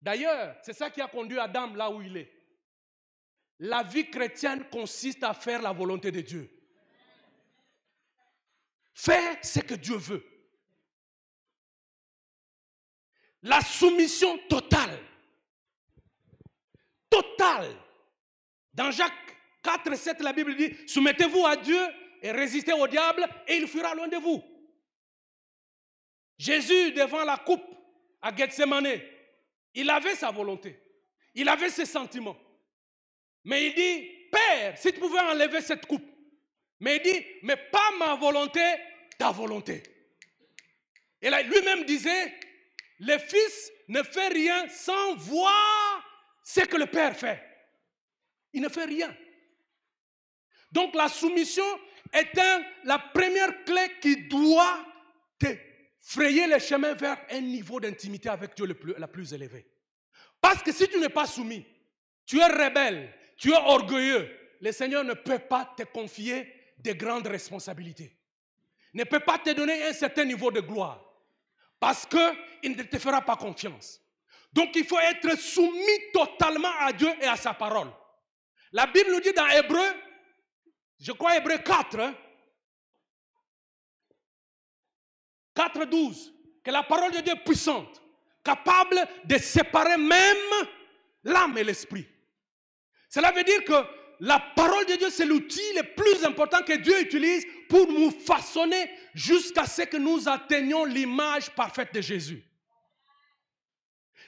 D'ailleurs, c'est ça qui a conduit Adam là où il est. La vie chrétienne consiste à faire la volonté de Dieu. Faire ce que Dieu veut. La soumission totale. Totale. Dans Jacques 4, 7, la Bible dit, soumettez-vous à Dieu et résistez au diable et il fuira loin de vous. Jésus, devant la coupe à Gethsemane, il avait sa volonté. Il avait ses sentiments. Mais il dit, Père, si tu pouvais enlever cette coupe. Mais il dit, mais pas ma volonté, ta volonté. Et là, lui-même disait, le Fils ne fait rien sans voir ce que le Père fait. Il ne fait rien. Donc la soumission est la première clé qui doit te frayer le chemin vers un niveau d'intimité avec Dieu la plus élevé. Pas Parce que si tu n'es pas soumis, tu es rebelle, tu es orgueilleux, le Seigneur ne peut pas te confier de grandes responsabilités. Ne peut pas te donner un certain niveau de gloire. Parce qu'il ne te fera pas confiance. Donc il faut être soumis totalement à Dieu et à sa parole. La Bible nous dit dans Hébreux, je crois Hébreux 4, 4:12, que la parole de Dieu est puissante, capable de séparer même l'âme et l'esprit. Cela veut dire que la parole de Dieu, c'est l'outil le plus important que Dieu utilise pour nous façonner jusqu'à ce que nous atteignions l'image parfaite de Jésus.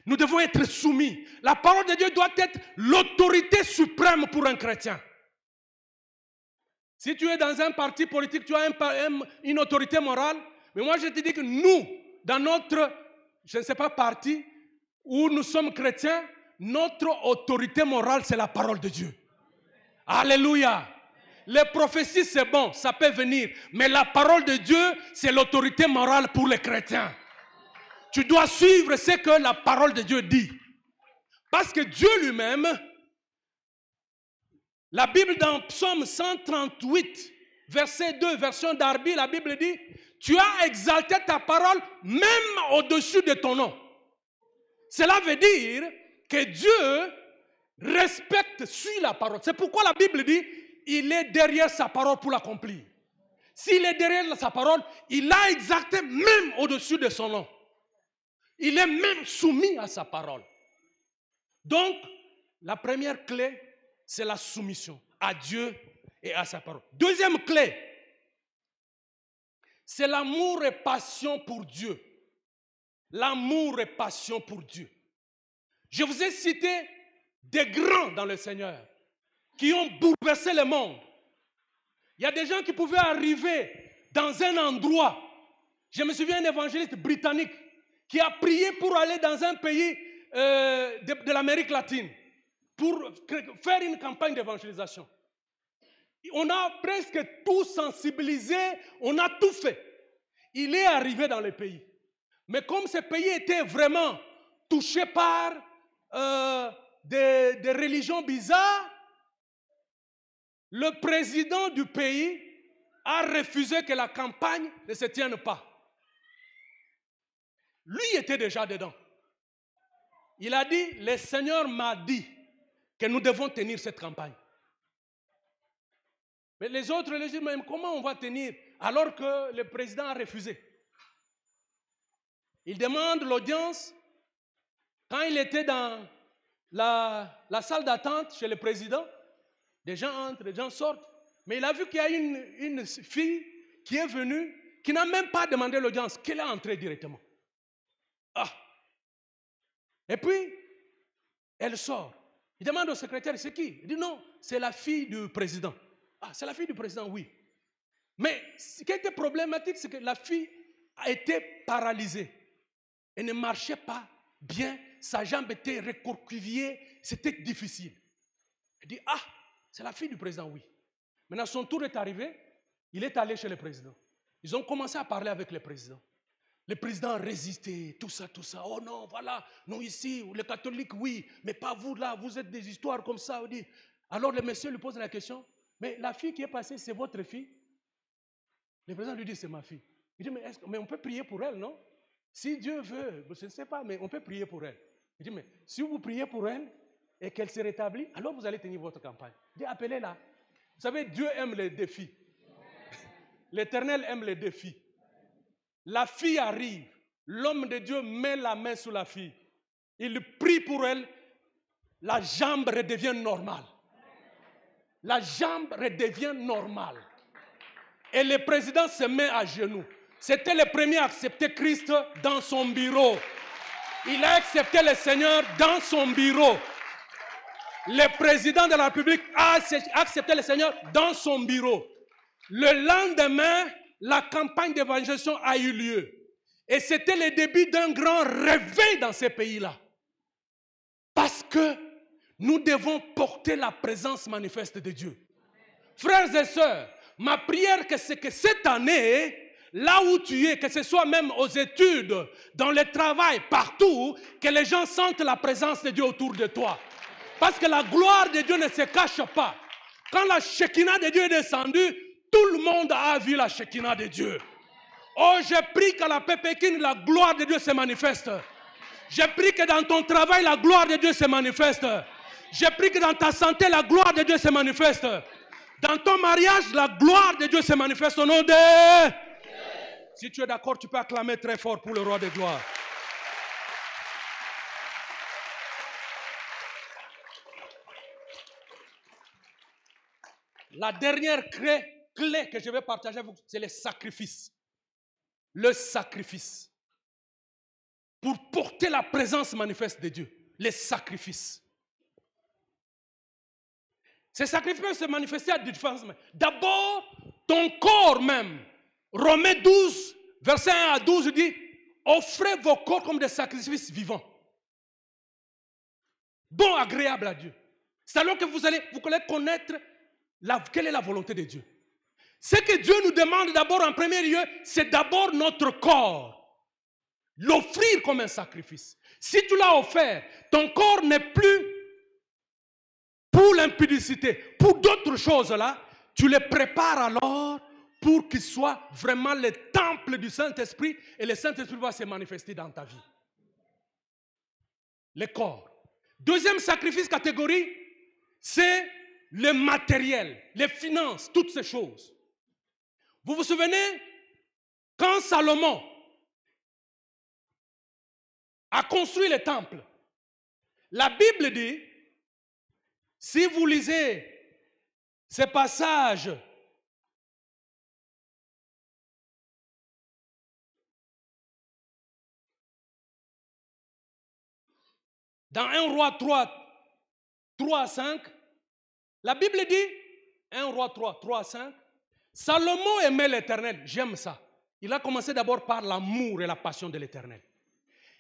Nous devons être soumis. La parole de Dieu doit être l'autorité suprême pour un chrétien. Si tu es dans un parti politique, tu as une autorité morale. Mais moi, je te dis que nous, dans notre, je ne sais pas, parti, où nous sommes chrétiens, notre autorité morale, c'est la parole de Dieu. Alléluia. Les prophéties, c'est bon, ça peut venir. Mais la parole de Dieu, c'est l'autorité morale pour les chrétiens. Tu dois suivre ce que la parole de Dieu dit. Parce que Dieu lui-même, la Bible dans Psaume 138, verset 2, version Darby, la Bible dit, tu as exalté ta parole même au-dessus de ton nom. Cela veut dire que Dieu respecte, suit la parole. C'est pourquoi la Bible dit, il est derrière sa parole pour l'accomplir. S'il est derrière sa parole, il l'a exalté même au-dessus de son nom. Il est même soumis à sa parole. Donc, la première clé, c'est la soumission à Dieu et à sa parole. Deuxième clé, c'est l'amour et passion pour Dieu. L'amour et passion pour Dieu. Je vous ai cité des grands dans le Seigneur qui ont bouleversé le monde. Il y a des gens qui pouvaient arriver dans un endroit. Je me souviens d'un évangéliste britannique qui a prié pour aller dans un pays de l'Amérique latine pour faire une campagne d'évangélisation. On a presque tout sensibilisé, on a tout fait. Il est arrivé dans le pays. Mais comme ce pays était vraiment touché par des religions bizarres, le président du pays a refusé que la campagne ne se tienne pas. Lui était déjà dedans. Il a dit, le Seigneur m'a dit que nous devons tenir cette campagne. Mais les autres les disent, mais comment on va tenir alors que le président a refusé? Il demande l'audience. Quand il était dans la salle d'attente chez le président, des gens entrent, des gens sortent. Mais il a vu qu'il y a une fille qui est venue, qui n'a même pas demandé l'audience, qu'elle est entrée directement. Ah! Et puis, elle sort. Il demande au secrétaire, c'est qui? Il dit non, c'est la fille du président. Ah, c'est la fille du président, oui. Mais ce qui était problématique, c'est que la fille a été paralysée. Elle ne marchait pas bien, sa jambe était recroquevillée, c'était difficile. Il dit, ah, c'est la fille du président, oui. Maintenant, son tour est arrivé, il est allé chez le président. Ils ont commencé à parler avec le président. Le président a résisté, tout ça. Oh non, voilà, non ici, les catholiques, oui, mais pas vous là, vous êtes des histoires comme ça. Alors le monsieur lui pose la question, mais la fille qui est passée, c'est votre fille? Le président lui dit, c'est ma fille. Il dit, mais on peut prier pour elle, non? Si Dieu veut, je ne sais pas, mais on peut prier pour elle. Il dit, mais si vous priez pour elle et qu'elle se rétablit, alors vous allez tenir votre campagne. Il dit, appelez-la. Vous savez, Dieu aime les défis. L'Éternel aime les défis. La fille arrive, l'homme de Dieu met la main sur la fille. Il prie pour elle, la jambe redevient normale. La jambe redevient normale. Et le président se met à genoux. C'était le premier à accepter Christ dans son bureau. Il a accepté le Seigneur dans son bureau. Le président de la République a accepté le Seigneur dans son bureau. Le lendemain, la campagne d'évangélisation a eu lieu. Et c'était le début d'un grand réveil dans ces pays-là. Parce que nous devons porter la présence manifeste de Dieu. Frères et sœurs, ma prière, c'est que cette année, là où tu es, que ce soit même aux études, dans le travail, partout, que les gens sentent la présence de Dieu autour de toi. Parce que la gloire de Dieu ne se cache pas. Quand la Shekinah de Dieu est descendue, tout le monde a vu la Shekinah de Dieu. Oh, je prie qu'à la Pépékine, la gloire de Dieu se manifeste. Je prie que dans ton travail, la gloire de Dieu se manifeste. Je prie que dans ta santé, la gloire de Dieu se manifeste. Dans ton mariage, la gloire de Dieu se manifeste au nom de... Si tu es d'accord, tu peux acclamer très fort pour le roi de gloire. La dernière clé que je vais partager avec vous, c'est le sacrifice. Le sacrifice. Pour porter la présence manifeste de Dieu. Les sacrifices. Ces sacrifices peuvent se manifester à différentes manières. D'abord, ton corps même. Romains 12, verset 1 à 12 dit, offrez vos corps comme des sacrifices vivants. Bon, agréable à Dieu. C'est alors que vous allez connaître quelle est la volonté de Dieu. Ce que Dieu nous demande d'abord en premier lieu, c'est d'abord notre corps. L'offrir comme un sacrifice. Si tu l'as offert, ton corps n'est plus pour l'impudicité, pour d'autres choses là, tu les prépares alors pour qu'il soit vraiment le temple du Saint-Esprit et le Saint-Esprit va se manifester dans ta vie. Le corps. Deuxième sacrifice catégorie, c'est le matériel, les finances, toutes ces choses. Vous vous souvenez, quand Salomon a construit le temple, la Bible dit, si vous lisez ces passages dans 1 Roi 3 à 5, la Bible dit, 1 Roi 3 à 5, Salomon aimait l'Éternel, j'aime ça. Il a commencé d'abord par l'amour et la passion de l'Éternel.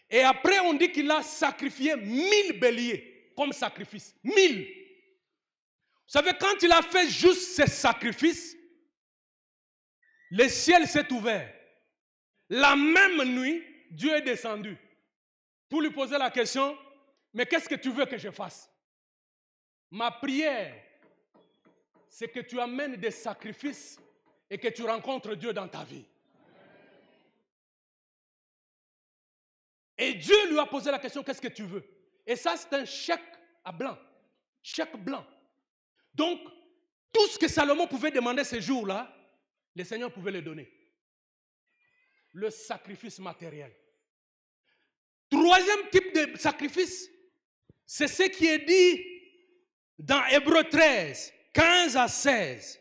Et après on dit qu'il a sacrifié 1000 béliers comme sacrifice. 1000. Vous savez, quand il a fait juste ce sacrifice, le ciel s'est ouvert. La même nuit, Dieu est descendu pour lui poser la question, mais qu'est-ce que tu veux que je fasse? Ma prière, c'est que tu amènes des sacrifices et que tu rencontres Dieu dans ta vie. Et Dieu lui a posé la question, qu'est-ce que tu veux? Et ça, c'est un chèque à blanc. Chèque blanc. Donc, tout ce que Salomon pouvait demander ces jours-là, le Seigneur pouvait le donner. Le sacrifice matériel. Troisième type de sacrifice, c'est ce qui est dit dans Hébreux 13, 15 à 16.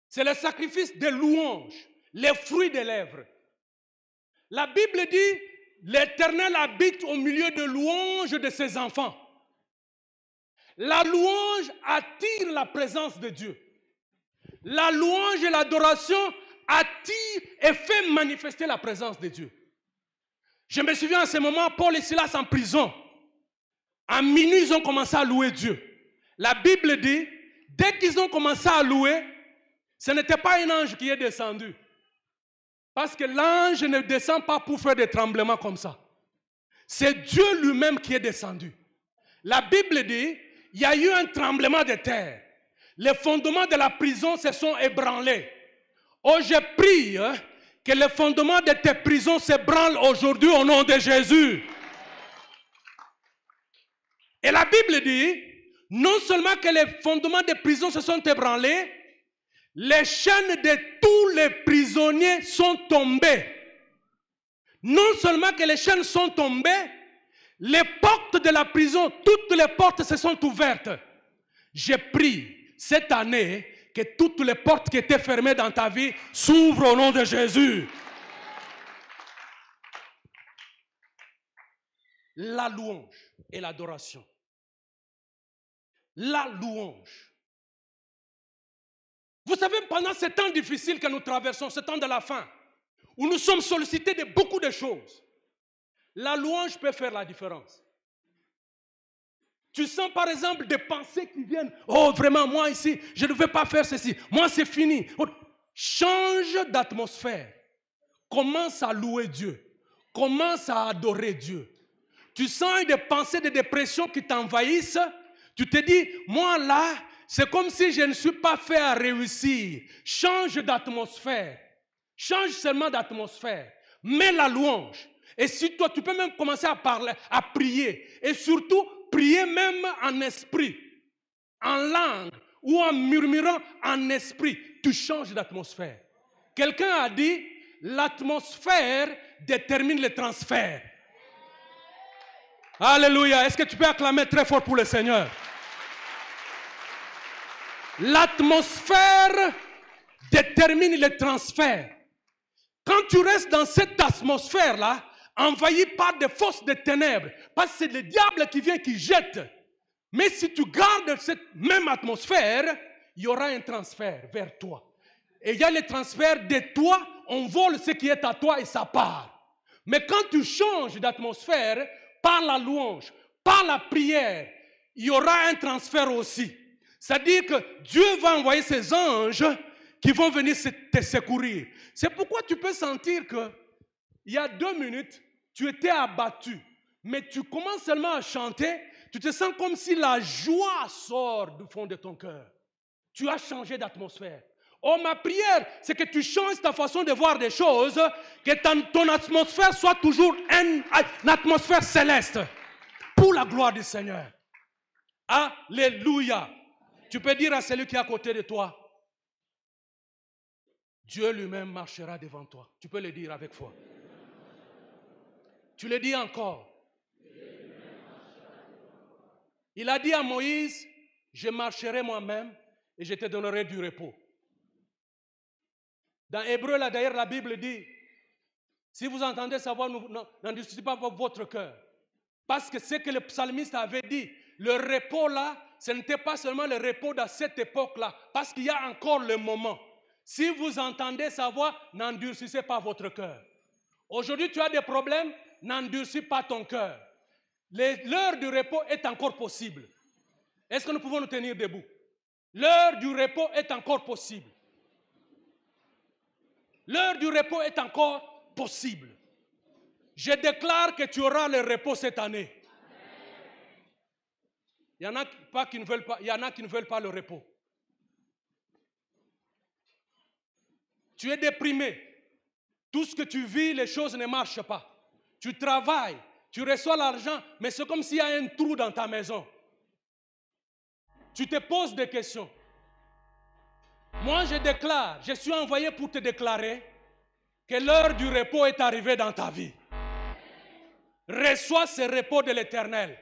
C'est le sacrifice de louange, les fruits des lèvres. La Bible dit, l'Éternel habite au milieu de louanges de ses enfants. La louange attire la présence de Dieu. La louange et l'adoration attirent et fait manifester la présence de Dieu. Je me souviens à ce moment, Paul et Silas en prison. À minuit, ils ont commencé à louer Dieu. La Bible dit, dès qu'ils ont commencé à louer, ce n'était pas un ange qui est descendu. Parce que l'ange ne descend pas pour faire des tremblements comme ça. C'est Dieu lui-même qui est descendu. La Bible dit, il y a eu un tremblement de terre. Les fondements de la prison se sont ébranlés. Oh, je prie que les fondements de tes prisons s'ébranlent aujourd'hui au nom de Jésus. Et la Bible dit, non seulement que les fondements des prisons se sont ébranlés, les chaînes de tous les prisonniers sont tombées. Non seulement que les chaînes sont tombées, les portes de la prison, toutes les portes se sont ouvertes. Je prie cette année que toutes les portes qui étaient fermées dans ta vie s'ouvrent au nom de Jésus. La louange et l'adoration. La louange. Vous savez, pendant ces temps difficiles que nous traversons, ce temps de la fin, où nous sommes sollicités de beaucoup de choses, la louange peut faire la différence. Tu sens par exemple des pensées qui viennent. Oh vraiment, moi ici, je ne veux pas faire ceci. Moi c'est fini. Change d'atmosphère. Commence à louer Dieu. Commence à adorer Dieu. Tu sens des pensées de dépression qui t'envahissent. Tu te dis, moi là, c'est comme si je ne suis pas fait à réussir. Change d'atmosphère. Change seulement d'atmosphère. Mets la louange. Et si toi, tu peux même commencer à parler, à prier. Et surtout, prier même en esprit, en langue ou en murmurant en esprit. Tu changes d'atmosphère. Quelqu'un a dit, l'atmosphère détermine le transfert. Alléluia. Est-ce que tu peux acclamer très fort pour le Seigneur? L'atmosphère détermine le transfert. Quand tu restes dans cette atmosphère-là, envahi par des forces de ténèbres, parce que c'est le diable qui vient, qui jette. Mais si tu gardes cette même atmosphère, il y aura un transfert vers toi. Et il y a le transfert de toi, on vole ce qui est à toi et ça part. Mais quand tu changes d'atmosphère, par la louange, par la prière, il y aura un transfert aussi. C'est-à-dire que Dieu va envoyer ses anges qui vont venir te secourir. C'est pourquoi tu peux sentir que il y a 2 minutes, tu étais abattu, mais tu commences seulement à chanter, tu te sens comme si la joie sort du fond de ton cœur. Tu as changé d'atmosphère. Oh, ma prière, c'est que tu changes ta façon de voir des choses, que ton atmosphère soit toujours une atmosphère céleste, pour la gloire du Seigneur. Alléluia. Tu peux dire à celui qui est à côté de toi, Dieu lui-même marchera devant toi. Tu peux le dire avec foi. Tu le dis encore. Il a dit à Moïse, je marcherai moi-même et je te donnerai du repos. Dans Hébreu, là d'ailleurs, la Bible dit, si vous entendez sa voix, n'endurcissez pas votre cœur. Parce que ce que le psalmiste avait dit, le repos là, ce n'était pas seulement le repos dans cette époque-là, parce qu'il y a encore le moment. Si vous entendez sa voix, n'endurcissez pas votre cœur. Aujourd'hui, tu as des problèmes, n'endurcis pas ton cœur. L'heure du repos est encore possible. Est-ce que nous pouvons nous tenir debout? L'heure du repos est encore possible. L'heure du repos est encore possible. Je déclare que tu auras le repos cette année. Il y en a qui ne veulent pas le repos. Tu es déprimé. Tout ce que tu vis, les choses ne marchent pas. Tu travailles, tu reçois l'argent, mais c'est comme s'il y a un trou dans ta maison. Tu te poses des questions. Moi, je déclare, je suis envoyé pour te déclarer que l'heure du repos est arrivée dans ta vie. Reçois ce repos de l'Éternel.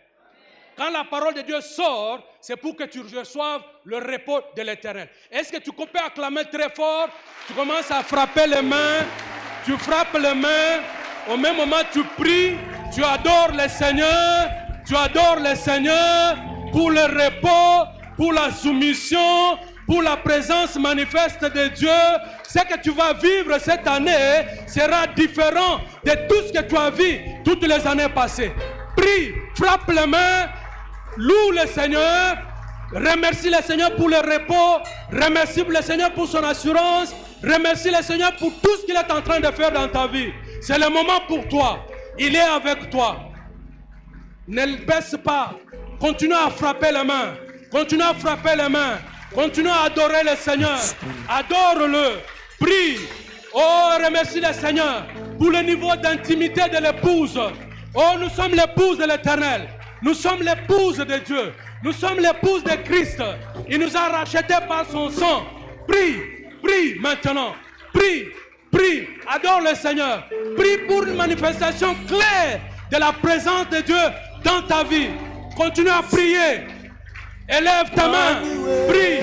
Quand la parole de Dieu sort, c'est pour que tu reçoives le repos de l'Éternel. Est-ce que tu peux acclamer très fort? Tu commences à frapper les mains, tu frappes les mains, au même moment tu pries, tu adores le Seigneur, pour le repos, pour la soumission, pour la présence manifeste de Dieu. Ce que tu vas vivre cette année sera différent de tout ce que tu as vu toutes les années passées. Prie, frappe les mains, loue le Seigneur, remercie le Seigneur pour le repos, remercie le Seigneur pour son assurance, remercie le Seigneur pour tout ce qu'il est en train de faire dans ta vie. C'est le moment pour toi. Il est avec toi. Ne baisse pas. Continue à frapper les mains. Continue à frapper les mains. Continue à adorer le Seigneur. Adore-le. Prie. Oh, remercie le Seigneur pour le niveau d'intimité de l'épouse. Oh, nous sommes l'épouse de l'Éternel. Nous sommes l'épouse de Dieu. Nous sommes l'épouse de Christ. Il nous a rachetés par son sang. Prie, prie maintenant. Prie, prie. Adore le Seigneur. Prie pour une manifestation claire de la présence de Dieu dans ta vie. Continue à prier. Élève ta main. Prie.